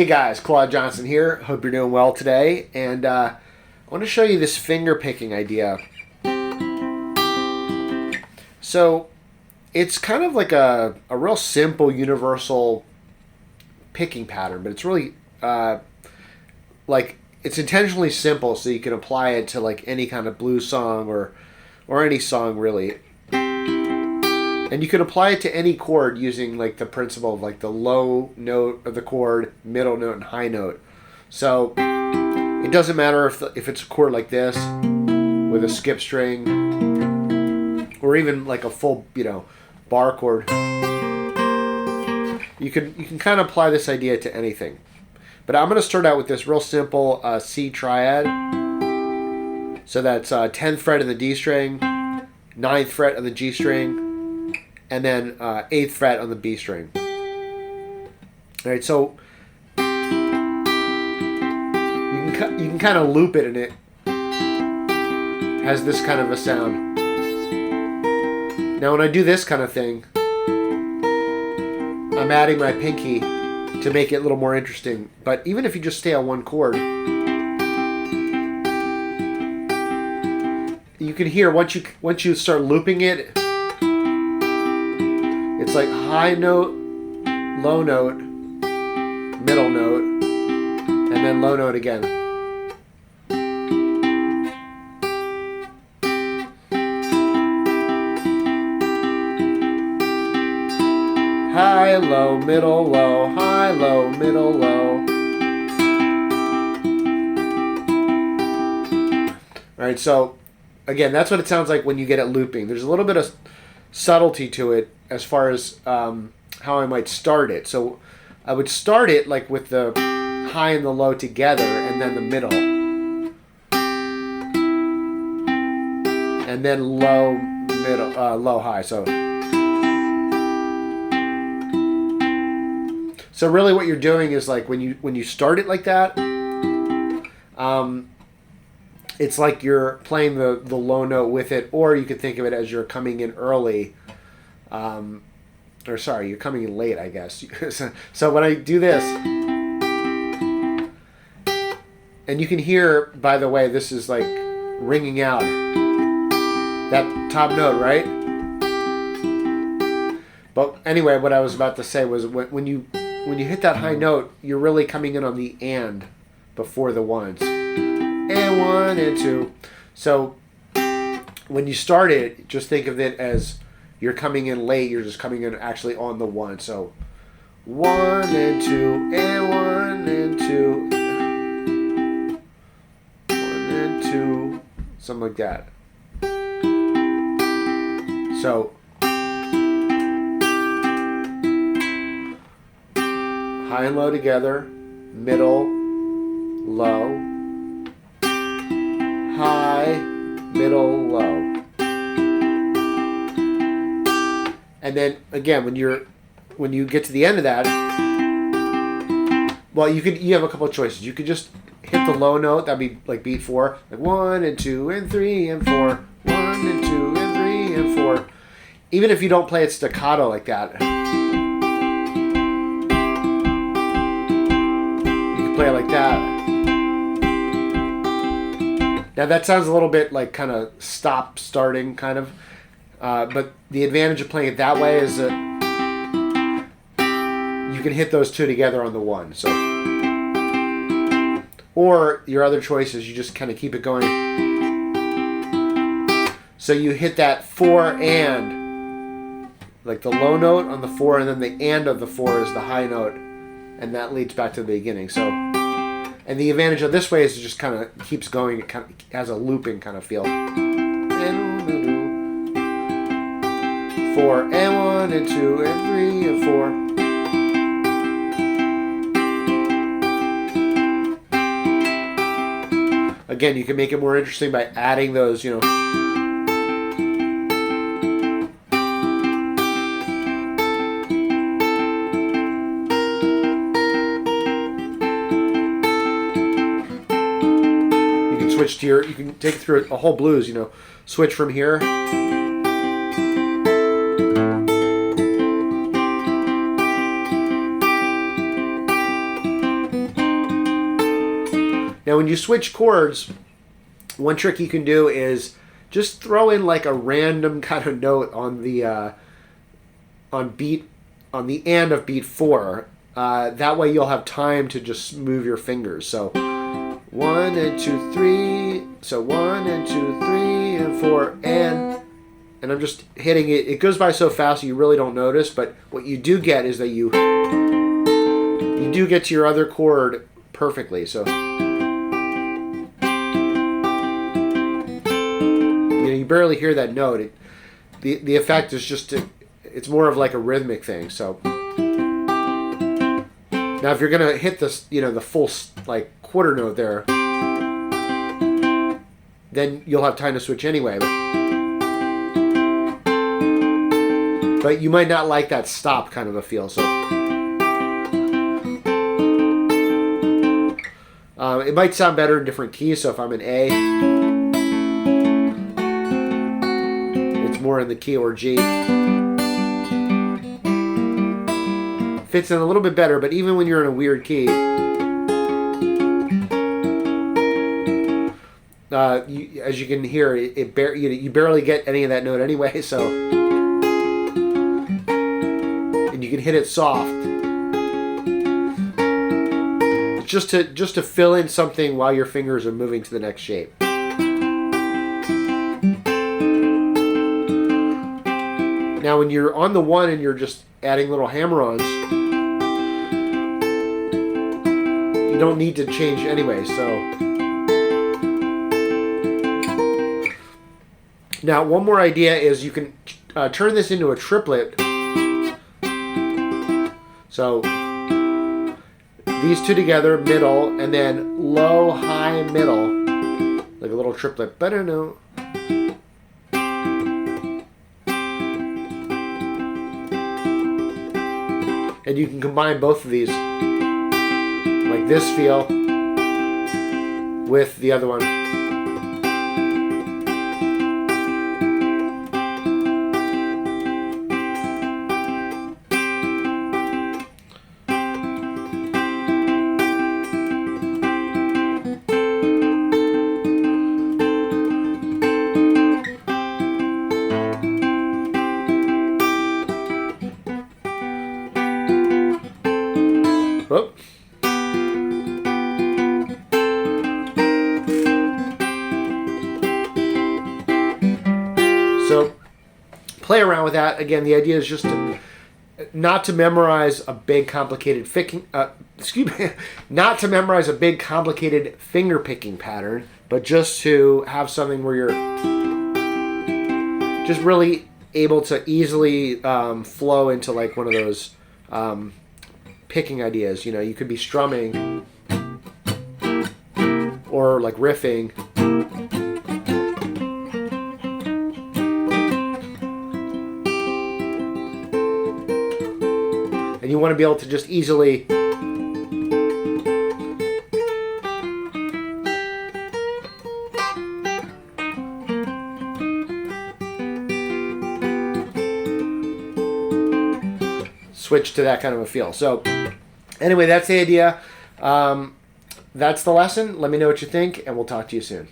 Hey guys, Claude Johnson here. Hope you're doing well today. And I want to show you this finger picking idea. So it's kind of like a real simple universal picking pattern, but it's really like it's intentionally simple so you can apply it to like any kind of blues song or any song really. And you can apply it to any chord using like the principle of like the low note of the chord, middle note, and high note. So it doesn't matter if it's a chord like this with a skip string or even like a full, bar chord. You can kind of apply this idea to anything. But I'm going to start out with this real simple C triad. So that's 10th fret of the D string, 9th fret of the G string, and then 8th fret on the B string. All right, so you can kind of loop it, and it has this kind of a sound. Now, when I do this kind of thing, I'm adding my pinky to make it a little more interesting. But even if you just stay on one chord, you can hear once you start looping it. It's like high note, low note, middle note, and then low note again. High, low, middle, low, high, low, middle, low. All right, so again, that's what it sounds like when you get it looping. There's a little bit of subtlety to it as far as how I might start it. So I would start it like with the high and the low together, and then the middle, and then low, middle, low, high. So really, what you're doing is like when you start it like that, it's like you're playing the low note with it, or you could think of it as you're coming in early. Or sorry, you're coming in late, I guess. So when I do this, and you can hear, by the way, this is like ringing out that top note, right? But anyway, what I was about to say was when you hit that high note, you're really coming in on the and before the ones. And one and two. So when you start it, just think of it as you're coming in late. You're just coming in actually on the one. So 1 and 2 and 1 and 2, 1 and 2, something like that. So high and low together, middle, low, high, middle, low. And then again, when you get to the end of that, well, you have a couple of choices. You could just hit the low note, that'd be like beat 4, like 1 and 2 and 3 and 4, 1 and 2 and 3 and 4. Even if you don't play it staccato like that, you can play it like that. Now that sounds a little bit like kind of stop-starting kind of, but the advantage of playing it that way is that you can hit those two together on the one. So, or your other choice is you just kind of keep it going. So you hit that 4 and, like the low note on the 4, and then the and of the 4 is the high note, and that leads back to the beginning. So. And the advantage of this way is it just kind of keeps going. It kind of has a looping kind of feel. 4 and 1 and 2 and 3 and 4. Again, you can make it more interesting by adding those, switch to you can take it through a whole blues, switch from here. Now, when you switch chords, one trick you can do is just throw in like a random kind of note on the on the end of beat 4. That way you'll have time to just move your fingers. So 1 and 2 3. So 1 and 2 3 and 4 and I'm just hitting it. It goes by so fast you really don't notice. But what you do get is that you do get to your other chord perfectly. So you barely hear that note. The effect is just it's more of like a rhythmic thing. So now if you're gonna hit this, the full like quarter note there, then you'll have time to switch anyway. But you might not like that stop kind of a feel. So it might sound better in different keys. So if I'm in A, it's more in the key, or G. Fits in a little bit better, but even when you're in a weird key, as you can hear, you barely get any of that note anyway. So, and you can hit it soft, just to fill in something while your fingers are moving to the next shape. Now, when you're on the 1 and you're just adding little hammer-ons, you don't need to change anyway. So now one more idea is you can turn this into a triplet. So these two together, middle, and then low, high, middle, like a little triplet. But I don't know. And you can combine both of these, like this feel with the other one. Whoop. So play around with that. Again, the idea is just not to memorize a big complicated not to memorize a big complicated finger picking pattern, but just to have something where you're just really able to easily flow into like one of those picking ideas. You could be strumming or like riffing. And you want to be able to just easily switch to that kind of a feel. So anyway, that's the idea. That's the lesson. Let me know what you think, and we'll talk to you soon.